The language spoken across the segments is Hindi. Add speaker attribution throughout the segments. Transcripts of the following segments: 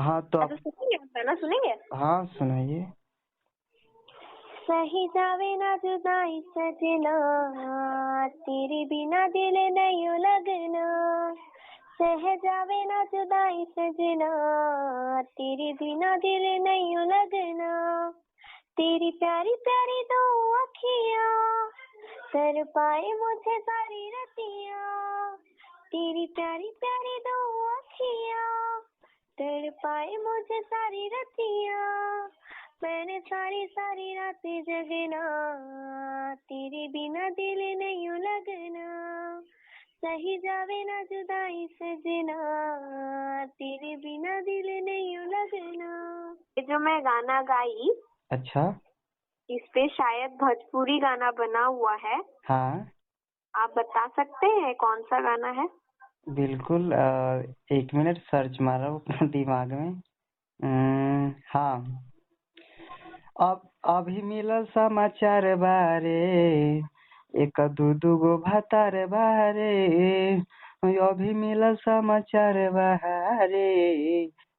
Speaker 1: हाँ तो
Speaker 2: अच्छा सुनेंगे, आप गाना सुनेंगे?
Speaker 1: हाँ सुनाइए।
Speaker 2: सही जावे ना जुदाई सजना, तेरे बिना दिल नहीं लगना। सह जावे ना जुदाई सजना, तेरे बिना दिल नहीं लगना। तेरी प्यारी प्यारी दो अखियाँ कर पाए मुझे सारी रतियाँ। तेरी प्यारी प्यारी दो अखियाँ कर पाए मुझे सारी रतियाँ। मैंने सारी सारी रातें जगना, तेरे बिना दिल नहीं लगना। सही जावे ना जुदाई सजना, तेरे बिना दिल नहीं लगना। ये जो मैं गाना गाई,
Speaker 1: अच्छा।
Speaker 2: इस पे शायद भोजपुरी गाना बना हुआ है।
Speaker 1: हाँ
Speaker 2: आप बता सकते हैं कौन सा गाना है?
Speaker 1: बिल्कुल, 1 मिनट सर्च मारो अपना दिमाग में। हाँ। अब अभी मिलल समाचार बारे, एक दू गो भतार बारे। अभी मिलल समाचार बारे,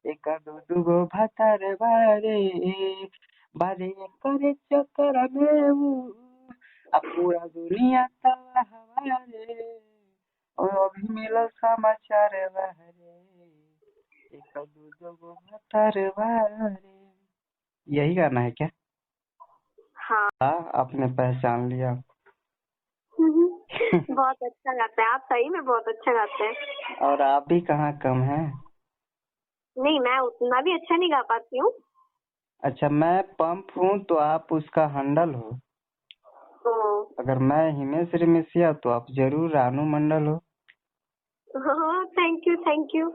Speaker 1: एक दू गो भतार बारे। बारे करे चक्कर में अब पूरा दुनिया तबाह हमारे। अभी मिलल समाचार बारे, एक दू गो भतार बारे। यही गाना है क्या?
Speaker 2: हाँ।
Speaker 1: हाँ आपने पहचान लिया।
Speaker 2: बहुत अच्छा गाते हैं आप, सही में बहुत अच्छा गाते हैं।
Speaker 1: और आप भी कहाँ कम हैं।
Speaker 2: नहीं, मैं उतना भी अच्छा नहीं गा पाती हूँ।
Speaker 1: अच्छा मैं पंप हूँ तो आप उसका हंडल हो।
Speaker 2: तो
Speaker 1: अगर मैं हिमेश रेमेशिया तो आप जरूर रानू मंडल हो।
Speaker 2: हाँ, थैंक यू थैंक यू।